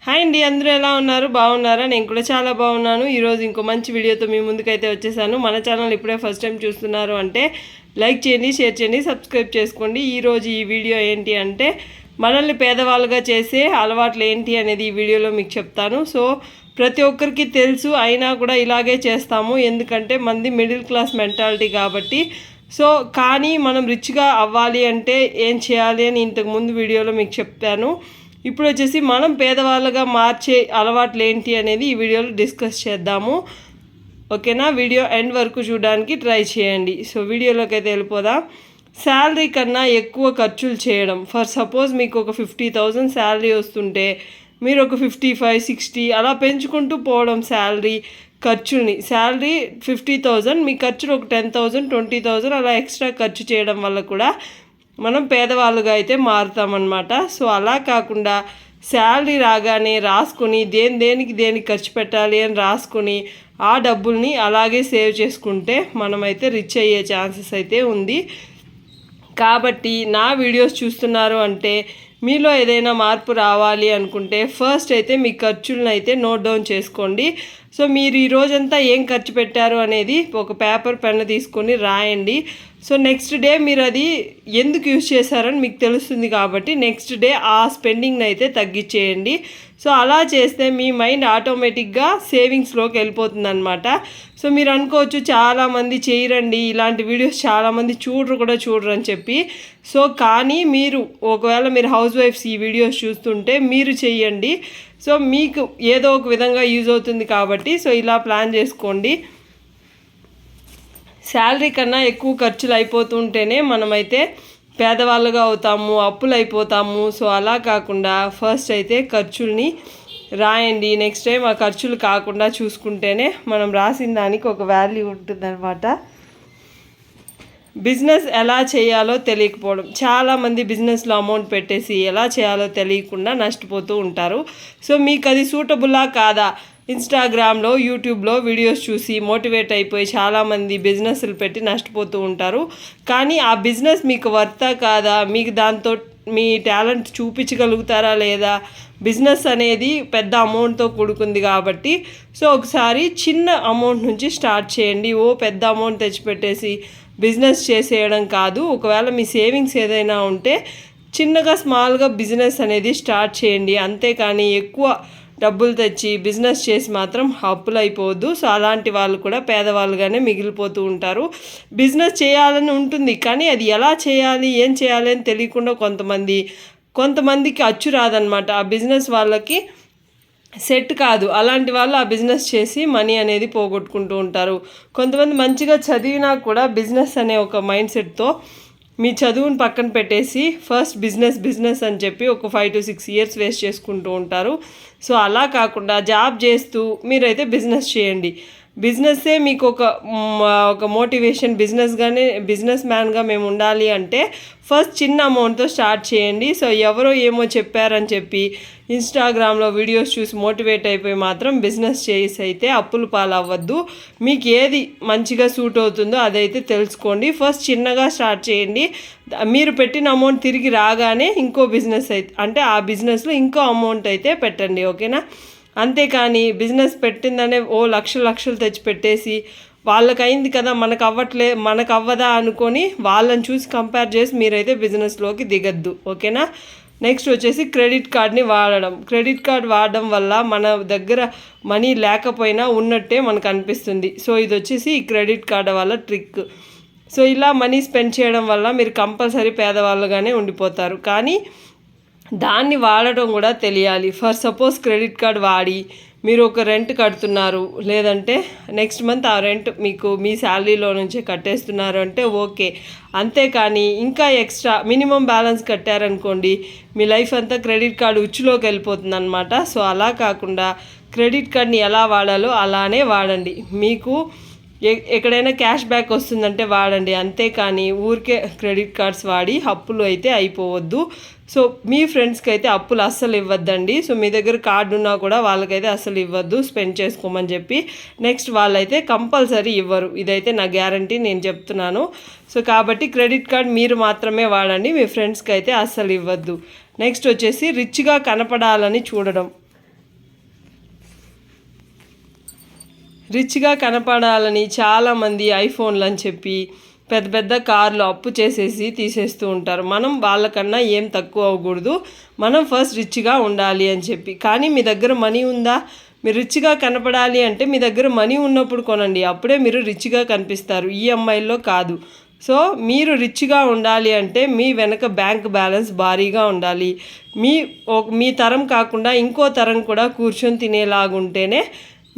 Hi అండి, అందరూ ఎలా ఉన్నారు? బాగున్నారా? నేను కూడా చాలా బాగున్నాను. ఈరోజు ఇంకో మంచి వీడియోతో మీ ముందుకైతే వచ్చేసాను. మన ఛానల్ ఇప్పుడే ఫస్ట్ టైం చూస్తున్నారు అంటే లైక్ చేయండి, షేర్ చేయండి, సబ్స్క్రైబ్ చేసుకోండి. ఈరోజు ఈ వీడియో ఏంటి అంటే మనల్ని పేదవాళ్ళుగా చేసే అలవాట్లు ఏంటి అనేది ఈ వీడియోలో మీకు చెప్తాను. సో ప్రతి ఒక్కరికి తెలుసు, అయినా కూడా ఇలాగే చేస్తాము. ఎందుకంటే మనది మిడిల్ క్లాస్ మెంటాలిటీ కాబట్టి. సో కానీ మనం రిచ్గా అవ్వాలి అంటే ఏం చేయాలి అని ఇంతకుముందు వీడియోలో మీకు చెప్పాను. ఇప్పుడు వచ్చేసి మనం పేదవాళ్ళగా మార్చే అలవాట్లు ఏంటి అనేది ఈ వీడియోలో డిస్కస్ చేద్దాము. ఓకేనా? వీడియో ఎండ్ వరకు చూడడానికి ట్రై చేయండి. సో వీడియోలోకి అయితే వెళ్ళిపోదాం. శాలరీ కన్నా ఎక్కువ ఖర్చులు చేయడం. ఫర్ సపోజ్ మీకు ఒక 50,000 శాలరీ వస్తుంటే మీరు ఒక 55, 60 అలా పెంచుకుంటూ పోవడం శాలరీ ఖర్చుల్ని. శాలరీ 50,000, మీ ఖర్చులు ఒక 10,000, 20,000 అలా ఎక్స్ట్రా ఖర్చు చేయడం వల్ల కూడా మనం పేదవాళ్ళుగా అయితే మారుతామన్నమాట. సో అలా కాకుండా శాలరీ రాగానే రాసుకొని దేనికి ఖర్చు పెట్టాలి అని రాసుకొని ఆ డబ్బుల్ని అలాగే సేవ్ చేసుకుంటే మనమైతే రిచ్ అయ్యే ఛాన్సెస్ అయితే ఉంది. కాబట్టి నా వీడియోస్ చూస్తున్నారు అంటే మీలో ఏదైనా మార్పు రావాలి అనుకుంటే ఫస్ట్ అయితే మీ ఖర్చులను అయితే నోట్ డౌన్ చేసుకోండి. సో మీరు ఈ రోజంతా ఏం ఖర్చు పెట్టారు అనేది ఒక పేపర్ పెన్ తీసుకొని రాయండి. సో నెక్స్ట్ డే మీరు అది ఎందుకు యూజ్ చేశారని మీకు తెలుస్తుంది. కాబట్టి నెక్స్ట్ డే ఆ స్పెండింగ్ని అయితే తగ్గించేయండి. సో అలా చేస్తే మీ మైండ్ ఆటోమేటిక్గా సేవింగ్స్లోకి వెళ్ళిపోతుంది అనమాట. సో మీరు అనుకోవచ్చు చాలామంది చేయరండి, ఇలాంటి వీడియోస్ చాలామంది చూడరు అని చెప్పి. సో కానీ మీరు ఒకవేళ మీరు హౌస్ వైఫ్స్ ఈ వీడియోస్ చూస్తుంటే మీరు చెయ్యండి. సో మీకు ఏదో ఒక విధంగా యూజ్ అవుతుంది కాబట్టి సో ఇలా ప్లాన్ చేసుకోండి. శాలరీ కన్నా ఎక్కువ ఖర్చులు అయిపోతుంటేనే మనమైతే పేదవాళ్ళుగా అవుతాము, అప్పులు అయిపోతాము. సో అలా కాకుండా ఫస్ట్ అయితే ఖర్చుల్ని రాయండి. నెక్స్ట్ టైం ఆ ఖర్చులు కాకుండా చూసుకుంటేనే మనం రాసిన దానికి ఒక వాల్యూ ఉంటుందన్నమాట. బిజినెస్ ఎలా చేయాలో తెలియకపోవడం. చాలామంది బిజినెస్లో అమౌంట్ పెట్టేసి ఎలా చేయాలో తెలియకుండా నష్టపోతూ ఉంటారు. సో మీకు అది సూటబుల్లా కాదా? ఇన్స్టాగ్రామ్లో, యూట్యూబ్లో వీడియోస్ చూసి మోటివేట్ అయిపోయి చాలామంది బిజినెస్లు పెట్టి నష్టపోతూ ఉంటారు. కానీ ఆ బిజినెస్ మీకు వర్తా కాదా? మీకు దాంతో మీ టాలెంట్ చూపించగలుగుతారా లేదా? బిజినెస్ అనేది పెద్ద అమౌంట్తో కూడుకుంది కాబట్టి సో ఒకసారి చిన్న అమౌంట్ నుంచి స్టార్ట్ చేయండి. పెద్ద అమౌంట్ తెచ్చిపెట్టేసి బిజినెస్ చేసేయడం కాదు. ఒకవేళ మీ సేవింగ్స్ ఏదైనా ఉంటే చిన్నగా స్మాల్గా బిజినెస్ అనేది స్టార్ట్ చేయండి. అంతేకాని ఎక్కువ డబ్బులు తెచ్చి బిజినెస్ చేసి మాత్రం అప్పులు అయిపోవద్దు. సో అలాంటి వాళ్ళు కూడా పేదవాళ్ళుగానే మిగిలిపోతూ ఉంటారు. బిజినెస్ చేయాలని ఉంటుంది కానీ అది ఎలా చేయాలి, ఏం చేయాలి అని తెలియకుండా కొంతమందికి అచ్చు రాదనమాట. ఆ బిజినెస్ వాళ్ళకి సెట్ కాదు. అలాంటి వాళ్ళు ఆ బిజినెస్ చేసి మనీ అనేది పోగొట్టుకుంటూ ఉంటారు. కొంతమంది మంచిగా చదివినా కూడా బిజినెస్ అనే ఒక మైండ్ సెట్తో మీ చదువుని పక్కన పెట్టేసి ఫస్ట్ బిజినెస్ అని చెప్పి ఒక 5 to 6 years వేస్ట్ చేసుకుంటూ ఉంటారు. సో అలా కాకుండా జాబ్ చేస్తూ మీరైతే బిజినెస్ చేయండి. బిజినెస్సే మీకు ఒక మోటివేషన్. బిజినెస్ మ్యాన్గా మేము ఉండాలి అంటే ఫస్ట్ చిన్న అమౌంట్తో స్టార్ట్ చేయండి. సో ఎవరో ఏమో చెప్పారని చెప్పి ఇన్స్టాగ్రామ్లో వీడియోస్ చూసి మోటివేట్ అయిపోయి మాత్రం బిజినెస్ చేసి అయితే అప్పులు పాలవ్వద్దు. మీకు ఏది మంచిగా సూట్ అవుతుందో అదైతే తెలుసుకోండి. ఫస్ట్ చిన్నగా స్టార్ట్ చేయండి. మీరు పెట్టిన అమౌంట్ తిరిగి రాగానే ఇంకో బిజినెస్ అయితే అంటే ఆ బిజినెస్లో ఇంకో అమౌంట్ అయితే పెట్టండి. ఓకేనా? అంతేకాని బిజినెస్ పెట్టిందనే లక్షలు తెచ్చి పెట్టేసి వాళ్ళకైంది కదా మనకు అవ్వదా అనుకొని వాళ్ళని చూసి కంపేర్ చేసి మీరైతే బిజినెస్లోకి దిగద్దు. ఓకేనా? నెక్స్ట్ వచ్చేసి క్రెడిట్ కార్డ్ని వాడడం. క్రెడిట్ కార్డ్ వాడడం వల్ల మన దగ్గర మనీ లేకపోయినా ఉన్నట్టే మనకు అనిపిస్తుంది. సో ఇది వచ్చేసి ఈ క్రెడిట్ కార్డ్ వల్ల ట్రిక్. సో ఇలా మనీ స్పెండ్ చేయడం వల్ల మీరు కంపల్సరీ పేదవాళ్ళుగానే ఉండిపోతారు. కానీ దాన్ని వాడటం కూడా తెలియాలి. ఫర్ సపోజ్ క్రెడిట్ కార్డ్ వాడి మీరు ఒక రెంట్ కడుతున్నారు, లేదంటే నెక్స్ట్ మంత్ ఆ రెంట్ మీకు మీ శాలరీలో నుంచే కట్టేస్తున్నారు అంటే ఓకే. అంతేకాని ఇంకా ఎక్స్ట్రా మినిమం బ్యాలెన్స్ కట్టారనుకోండి మీ లైఫ్ అంతా క్రెడిట్ కార్డు ఉచ్చులోకి వెళ్ళిపోతుంది అనమాట. సో అలా కాకుండా క్రెడిట్ కార్డ్ని ఎలా వాడాలో అలానే వాడండి. మీకు ఎక్కడైనా క్యాష్ బ్యాక్ వస్తుందంటే వాడండి. అంతేకాని ఊరికే క్రెడిట్ కార్డ్స్ వాడి అప్పులు అయితే అయిపోవద్దు. సో మీ ఫ్రెండ్స్కి అయితే అప్పులు అస్సలు ఇవ్వద్దండి. సో మీ దగ్గర కార్డు ఉన్నా కూడా వాళ్ళకైతే అస్సలు ఇవ్వద్దు స్పెండ్ చేసుకోమని చెప్పి. నెక్స్ట్ వాళ్ళైతే కంపల్సరీ ఇవ్వరు. ఇదైతే నా గ్యారంటీ, నేను చెప్తున్నాను. సో కాబట్టి క్రెడిట్ కార్డ్ మీరు మాత్రమే వాడండి, మీ ఫ్రెండ్స్కి అయితే అస్సలు ఇవ్వద్దు. నెక్స్ట్ వచ్చేసి రిచ్గా కనపడాలని చూడడం. రిచ్గా కనపడాలని చాలామంది ఐఫోన్లు అని చెప్పి పెద్ద పెద్ద కార్లు అప్పు చేసేసి తీసేస్తూ ఉంటారు. మనం వాళ్ళకన్నా ఏం తక్కువ అవ్వకూడదు, మనం ఫస్ట్ రిచ్గా ఉండాలి అని చెప్పి. కానీ మీ దగ్గర మనీ ఉందా? మీరు రిచ్గా కనపడాలి అంటే మీ దగ్గర మనీ ఉన్నప్పుడు కొనండి, అప్పుడే మీరు రిచ్గా కనిపిస్తారు, ఈఎంఐల్లో కాదు. సో మీరు రిచ్గా ఉండాలి అంటే మీ వెనక బ్యాంక్ బ్యాలెన్స్ భారీగా ఉండాలి. మీ తరం కాకుండా ఇంకో తరం కూడా కూర్చొని తినేలాగుంటేనే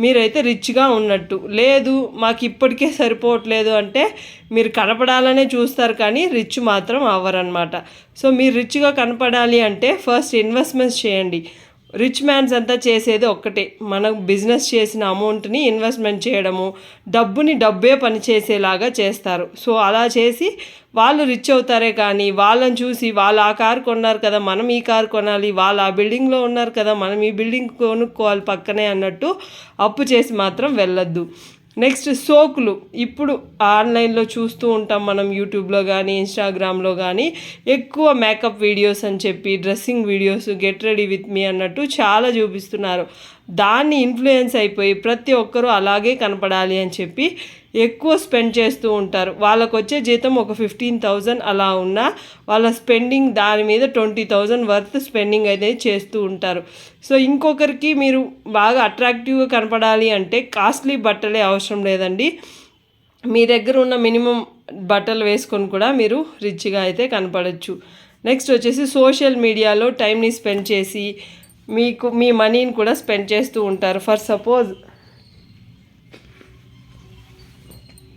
మీరైతే రిచ్గా ఉన్నట్టు. లేదు మాకు ఇప్పటికే సరిపోవట్లేదు అంటే మీరు కనపడాలనే చూస్తారు కానీ రిచ్ మాత్రం అవ్వరనమాట. సో మీరు రిచ్గా కనపడాలి అంటే ఫస్ట్ ఇన్వెస్ట్మెంట్స్ చేయండి. రిచ్ మ్యాన్స్ అంతా చేసేది ఒక్కటే, మనం బిజినెస్ చేసిన అమౌంట్ని ఇన్వెస్ట్మెంట్ చేయడము, డబ్బుని డబ్బే పనిచేసేలాగా చేస్తారు. సో అలా చేసి వాళ్ళు రిచ్ అవుతారే కానీ వాళ్ళని చూసి వాళ్ళు ఆ కారు కొన్నారు కదా మనం ఈ కారు కొనాలి, వాళ్ళు ఆ బిల్డింగ్లో ఉన్నారు కదా మనం ఈ బిల్డింగ్ కొనుక్కోవాలి పక్కనే అన్నట్టు అప్పు చేసి మాత్రం వెళ్ళొద్దు. నెక్స్ట్ సోకులు ఇప్పుడు ఆన్లైన్లో చూస్తూ ఉంటాం మనం, యూట్యూబ్లో కానీ ఇన్స్టాగ్రామ్లో కానీ ఎక్కువ మేకప్ వీడియోస్ అని చెప్పి dressing videos, get ready with me అన్నట్టు చాలా చూపిస్తున్నారు. దాన్ని ఇన్ఫ్లుయెన్స్ అయిపోయి ప్రతి ఒక్కరూ అలాగే కనపడాలి అని చెప్పి ఎక్కువ స్పెండ్ చేస్తూ ఉంటారు. వాళ్ళకు వచ్చే జీతం ఒక 15,000 అలా ఉన్నా వాళ్ళ స్పెండింగ్ దాని మీద 20,000 వర్త్ స్పెండింగ్ అయితే చేస్తూ ఉంటారు. సో ఇంకొకరికి మీరు బాగా అట్రాక్టివ్గా కనపడాలి అంటే కాస్ట్లీ బట్టలే అవసరం లేదండి, మీ దగ్గర ఉన్న మినిమం బట్టలు వేసుకొని కూడా మీరు రిచ్గా అయితే కనపడచ్చు. నెక్స్ట్ వచ్చేసి సోషల్ మీడియాలో టైంని స్పెండ్ చేసి మీ మనీని కూడా స్పెండ్ చేస్తూ ఉంటారు. ఫర్ సపోజ్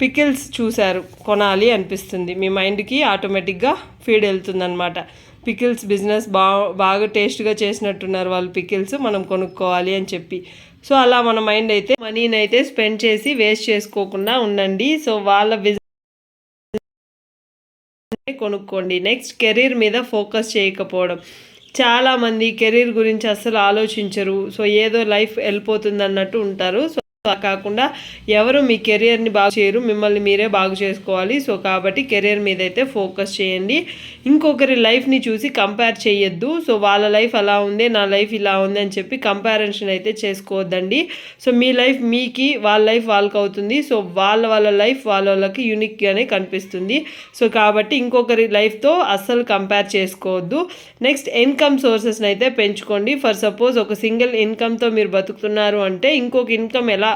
పికిల్స్ చూశారు, కొనాలి అనిపిస్తుంది, మీ మైండ్కి ఆటోమేటిక్గా ఫీడ్ వెళ్తుందనమాట. పికిల్స్ బిజినెస్ బాగా టేస్ట్గా చేసినట్టున్నారు వాళ్ళు పికిల్స్, మనం కొనుక్కోవాలి అని చెప్పి. సో అలా మన మైండ్ అయితే మనీని అయితే స్పెండ్ చేసి వేస్ట్ చేసుకోకుండా ఉండండి. సో వాళ్ళ బిజినెస్ కొనుక్కోండి. నెక్స్ట్ కెరీర్ మీద ఫోకస్ చేయకపోవడం. చాలామంది కెరీర్ గురించి అస్సలు ఆలోచించరు. సో ఏదో లైఫ్ వెళ్ళిపోతుంది అన్నట్టు ఉంటారు. సో కాకుండా ఎవరు మీ కెరియర్ని బాగు చేయరు, మిమ్మల్ని మీరే బాగు చేసుకోవాలి. సో కాబట్టి కెరియర్ మీద అయితే ఫోకస్ చేయండి. ఇంకొకరి లైఫ్ని చూసి కంపేర్ చేయొద్దు. సో వాళ్ళ లైఫ్ అలా ఉంది, నా లైఫ్ ఇలా ఉంది అని చెప్పి కంపారిజన్ అయితే చేసుకోవద్దండి. సో మీ లైఫ్ మీకి, వాళ్ళ లైఫ్ వాళ్ళకి అవుతుంది. సో వాళ్ళ లైఫ్ వాళ్ళకి యూనిక్గానే కనిపిస్తుంది. సో కాబట్టి ఇంకొకరి లైఫ్తో అస్సలు కంపేర్ చేసుకోవద్దు. నెక్స్ట్ ఇన్కమ్ సోర్సెస్ని అయితే పెంచుకోండి. ఫర్ సపోజ్ ఒక సింగిల్ ఇన్కమ్తో మీరు బతుకుతున్నారు అంటే ఇంకొక ఇన్కమ్ ఎలా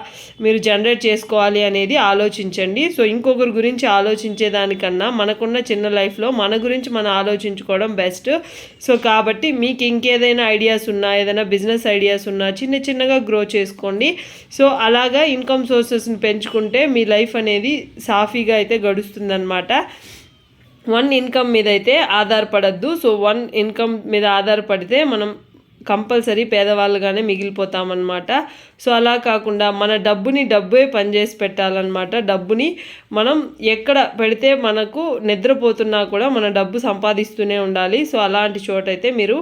మీరు జనరేట్ చేసుకోవాలి అనేది ఆలోచించండి. సో ఇంకొకరి గురించి ఆలోచించేదానికన్నా మనకున్న చిన్న లైఫ్లో మన గురించి మనం ఆలోచించుకోవడం బెస్ట్. సో కాబట్టి మీకు ఇంకేదైనా ఐడియాస్ ఉన్నా, ఏదైనా బిజినెస్ ఐడియాస్ ఉన్నా చిన్నగా గ్రో చేసుకోండి. సో అలాగా ఇన్కమ్ సోర్సెస్ని పెంచుకుంటే మీ లైఫ్ అనేది సాఫీగా అయితే గడుస్తుందన్నమాట. వన్ ఇన్కమ్ మీద అయితే ఆధారపడద్దు. సో వన్ ఇన్కమ్ మీద ఆధారపడితే మనం కంపల్సరీ పేదవాళ్ళుగానే మిగిలిపోతామన్నమాట. సో అలా కాకుండా మన డబ్బే పనిచేసి పెట్టాలన్నమాట. డబ్బుని మనం ఎక్కడ పెడితే మనకు నిద్రపోతున్నా కూడా మన డబ్బు సంపాదిస్తూనే ఉండాలి. సో అలాంటి చోటైతే మీరు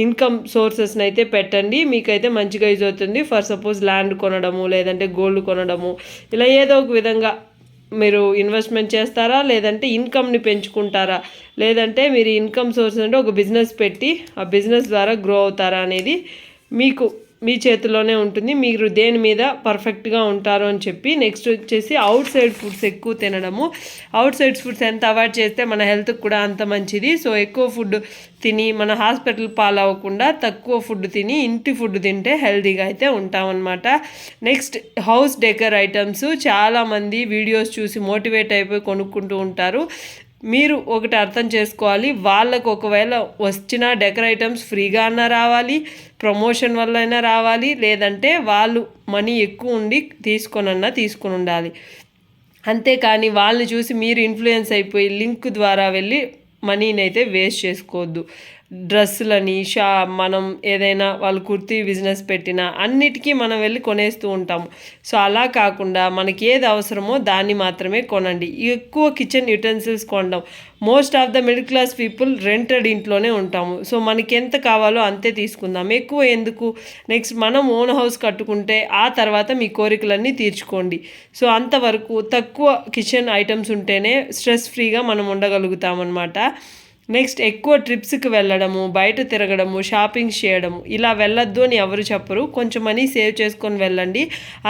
ఇన్కమ్ సోర్సెస్ని అయితే పెట్టండి, మీకైతే మంచిగా యూజ్ అవుతుంది. ఫర్ సపోజ్ ల్యాండ్ కొనడము, లేదంటే గోల్డ్ కొనడము, ఇలా ఏదో ఒక విధంగా మీరు ఇన్వెస్ట్మెంట్ చేస్తారా, లేదంటే ఇన్కమ్ని పెంచుకుంటారా, లేదంటే మీరు ఇన్కమ్ సోర్స్ అంటే ఒక బిజినెస్ పెట్టి ఆ బిజినెస్ ద్వారా గ్రో అవుతారా అనేది మీ చేతిలోనే ఉంటుంది. మీరు దేని మీద పర్ఫెక్ట్గా ఉంటారు అని చెప్పి. నెక్స్ట్ వచ్చేసి అవుట్ సైడ్ ఫుడ్స్ ఎక్కువ తినడము. అవుట్ సైడ్ ఫుడ్స్ ఎంత అవాయిడ్ చేస్తే మన హెల్త్కి కూడా అంత మంచిది. సో ఎక్కువ ఫుడ్ తిని మన హాస్పిటల్ పాలవ్వకుండా తక్కువ ఫుడ్ తిని ఇంటి ఫుడ్ తింటే హెల్తీగా అయితే ఉంటామన్నమాట. నెక్స్ట్ హౌస్ డెకర్ ఐటమ్స్ చాలామంది వీడియోస్ చూసి మోటివేట్ అయిపోయి కొనుక్కుంటూ ఉంటారు. మీరు ఒకటి అర్థం చేసుకోవాలి, వాళ్ళకు ఒకవేళ వచ్చిన డెకర్ ఐటమ్స్ ఫ్రీగా అన్నా రావాలి, ప్రమోషన్ వల్ల అయినా రావాలి, లేదంటే వాళ్ళు మనీ ఎక్కువ ఉండి తీసుకొని ఉండాలి. అంతేకాని వాళ్ళని చూసి మీరు ఇన్ఫ్లుయెన్స్ అయిపోయి లింక్ ద్వారా వెళ్ళి మనీని అయితే వేస్ట్ చేసుకోవద్దు. డ్రెస్సులని మనం ఏదైనా వాళ్ళు కుర్తీ బిజినెస్ పెట్టినా అన్నిటికీ మనం వెళ్ళి కొనేస్తూ ఉంటాము. సో అలా కాకుండా మనకి ఏది అవసరమో దాన్ని మాత్రమే కొనండి. ఎక్కువ కిచెన్ యుటెన్సిల్స్ కొనడం. Most of the middle class people rented ఇంట్లోనే ఉంటాము. సో మనకి ఎంత కావాలో అంతే తీసుకుందాం, ఎక్కువ ఎందుకు. నెక్స్ట్ మనం ఓన్ హౌస్ కట్టుకుంటే ఆ తర్వాత మీ కోరికలన్నీ తీర్చుకోండి. సో అంతవరకు తక్కువ కిచెన్ ఐటమ్స్ ఉంటేనే స్ట్రెస్ ఫ్రీగా మనం ఉండగలుగుతామన్నమాట. నెక్స్ట్ ఎక్కువ ట్రిప్స్కి వెళ్ళడము, బయట తిరగడము, షాపింగ్ చేయడము, ఇలా వెళ్ళొద్దు అని ఎవరు చెప్పరు. కొంచెం మనీ సేవ్ చేసుకొని వెళ్ళండి,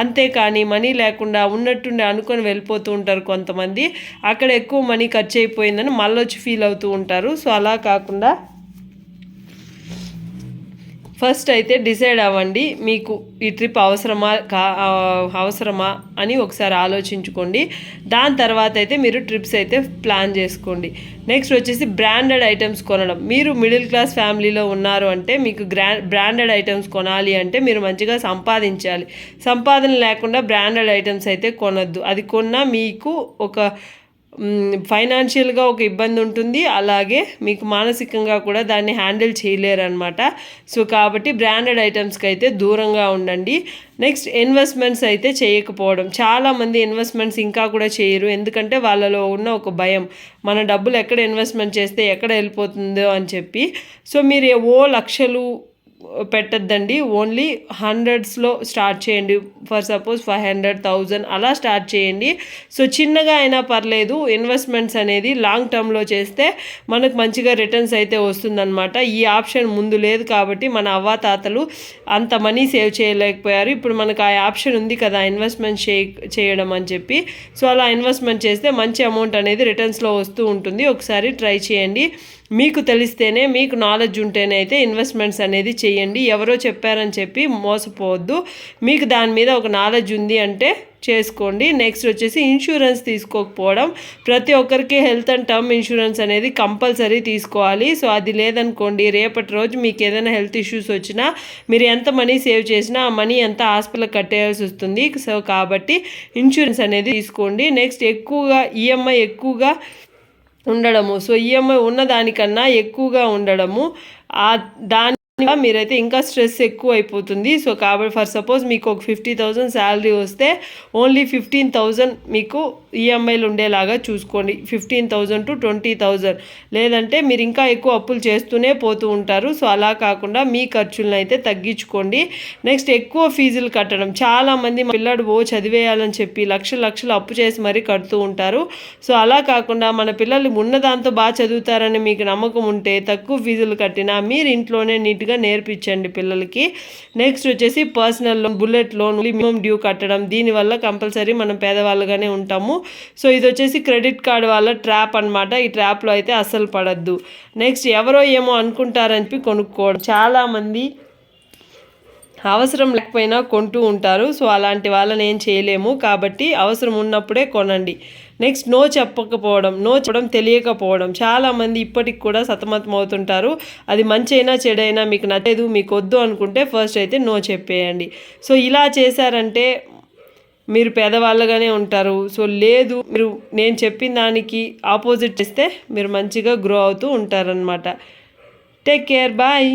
అంతేకాని మనీ లేకుండా ఉన్నట్టుండి అనుకొని వెళ్ళిపోతూ ఉంటారు కొంతమంది. అక్కడ ఎక్కువ మనీ ఖర్చు అయిపోయిందని మళ్ళీ వచ్చి ఫీల్ అవుతూ ఉంటారు. సో అలా కాకుండా ఫస్ట్ అయితే డిసైడ్ అవ్వండి, మీకు ఈ ట్రిప్ అవసరమా అని ఒకసారి ఆలోచించుకోండి. దాని తర్వాత అయితే మీరు ట్రిప్స్ అయితే ప్లాన్ చేసుకోండి. నెక్స్ట్ వచ్చేసి బ్రాండెడ్ ఐటమ్స్ కొనడం. మీరు మిడిల్ క్లాస్ ఫ్యామిలీలో ఉన్నారు అంటే మీకు బ్రాండెడ్ ఐటమ్స్ కొనాలి అంటే మీరు మంచిగా సంపాదించాలి. సంపాదన లేకుండా బ్రాండెడ్ ఐటమ్స్ అయితే కొనొద్దు. అది కొన్నా మీకు ఒక ఫైనాన్షియల్గా ఒక ఇబ్బంది ఉంటుంది, అలాగే మీకు మానసికంగా కూడా దాన్ని హ్యాండిల్ చేయలేరనమాట. సో కాబట్టి బ్రాండెడ్ ఐటమ్స్కి అయితే దూరంగా ఉండండి. నెక్స్ట్ ఇన్వెస్ట్మెంట్స్ అయితే చేయకపోవడం. చాలామంది ఇన్వెస్ట్మెంట్స్ ఇంకా కూడా చేయరు, ఎందుకంటే వాళ్ళలో ఉన్న ఒక భయం, మన డబ్బులు ఎక్కడ ఇన్వెస్ట్మెంట్ చేస్తే ఎక్కడ వెళ్ళిపోతుందో అని చెప్పి. సో మీరు లక్షలు పెట్టద్దండి, ఓన్లీ హండ్రెడ్స్లో స్టార్ట్ చేయండి. ఫర్ సపోజ్ 500,000 అలా స్టార్ట్ చేయండి. సో చిన్నగా అయినా పర్లేదు, ఇన్వెస్ట్మెంట్స్ అనేది లాంగ్ టర్మ్లో చేస్తే మనకు మంచిగా రిటర్న్స్ అయితే వస్తుందన్నమాట. ఈ ఆప్షన్ ముందు లేదు కాబట్టి మన అవ్వాతాతలు అంత మనీ సేవ్ చేయలేకపోయారు. ఇప్పుడు మనకు ఆ ఆప్షన్ ఉంది కదా, ఇన్వెస్ట్మెంట్ చేయడం అని చెప్పి. సో అలా ఇన్వెస్ట్మెంట్ చేస్తే మంచి అమౌంట్ అనేది రిటర్న్స్లో వస్తూ ఉంటుంది. ఒకసారి ట్రై చేయండి. మీకు తెలిస్తేనే, మీకు నాలెడ్జ్ ఉంటేనే అయితే ఇన్వెస్ట్మెంట్స్ అనేది చేయండి. ఎవరో చెప్పారని చెప్పి మోసపోవద్దు. మీకు దాని మీద ఒక నాలెడ్జ్ ఉంది అంటే చేసుకోండి. నెక్స్ట్ వచ్చేసి ఇన్సూరెన్స్ తీసుకోకపోవడం. ప్రతి ఒక్కరికి హెల్త్ అండ్ టర్మ్ ఇన్సూరెన్స్ అనేది కంపల్సరీ తీసుకోవాలి. సో అది లేదనుకోండి, రేపటి రోజు మీకు ఏదైనా హెల్త్ ఇష్యూస్ వచ్చినా మీరు ఎంత మనీ సేవ్ చేసినా ఆ మనీ అంతా హాస్పిటల్కి కట్టేయాల్సి వస్తుంది. సో కాబట్టి ఇన్సూరెన్స్ అనేది తీసుకోండి. నెక్స్ట్ ఎక్కువగా ఈఎంఐ ఎక్కువగా ఉండడము. సో ఈఎంఐ ఉన్నదానికన్నా ఎక్కువగా ఉండడము, దాని మీరైతే ఇంకా స్ట్రెస్ ఎక్కువ అయిపోతుంది. సో కాబట్టి ఫర్ సపోజ్ మీకు ఒక 50,000 శాలరీ వస్తే ఓన్లీ 15,000 మీకు ఈఎంఐలు ఉండేలాగా చూసుకోండి. 15,000 to 20,000, లేదంటే మీరు ఇంకా ఎక్కువ అప్పులు చేస్తూనే పోతూ ఉంటారు. సో అలా కాకుండా మీ ఖర్చులను అయితే తగ్గించుకోండి. నెక్స్ట్ ఎక్కువ ఫీజులు కట్టడం. చాలామంది పిల్లాడు చదివేయాలని చెప్పి లక్షలు అప్పు చేసి మరీ కడుతూ ఉంటారు. సో అలా కాకుండా మన పిల్లలు ఉన్నదాంతో బాగా చదువుతారని మీకు నమ్మకం ఉంటే తక్కువ ఫీజులు కట్టినా మీరు ఇంట్లోనే నీట్గా నేర్పించండి పిల్లలకి. నెక్స్ట్ వచ్చేసి personal loan, bullet loan, minimum due కట్టడం. దీనివల్ల కంపల్సరీ మనం పేదవాళ్ళుగానే ఉంటాము. సో ఇది వచ్చేసి క్రెడిట్ కార్డు వాళ్ళ ట్రాప్ అనమాట. ఈ ట్రాప్లో అయితే అస్సలు పడద్దు. నెక్స్ట్ ఎవరో ఏమో అనుకుంటారని కొనుక్కోవడం. చాలామంది అవసరం లేకపోయినా కొంటూ ఉంటారు. సో అలాంటి వాళ్ళని ఏం చేయలేము, కాబట్టి అవసరం ఉన్నప్పుడే కొనండి. నెక్స్ట్ నో చెప్పకపోవడం, నో చెప్పడం తెలియకపోవడం. చాలామంది ఇప్పటికి కూడా సతమతం అవుతుంటారు. అది మంచి అయినా చెడైనా మీకు నచ్చలేదు, మీకు వద్దు అనుకుంటే ఫస్ట్ అయితే నో చెప్పేయండి. సో ఇలా చేశారంటే మీరు పేదవాళ్ళగానే ఉంటారు. సో లేదు, మీరు నేను చెప్పిన దానికి ఆపోజిట్ చేస్తే మీరు మంచిగా గ్రో అవుతూ ఉంటారనమాట. Take care, bye.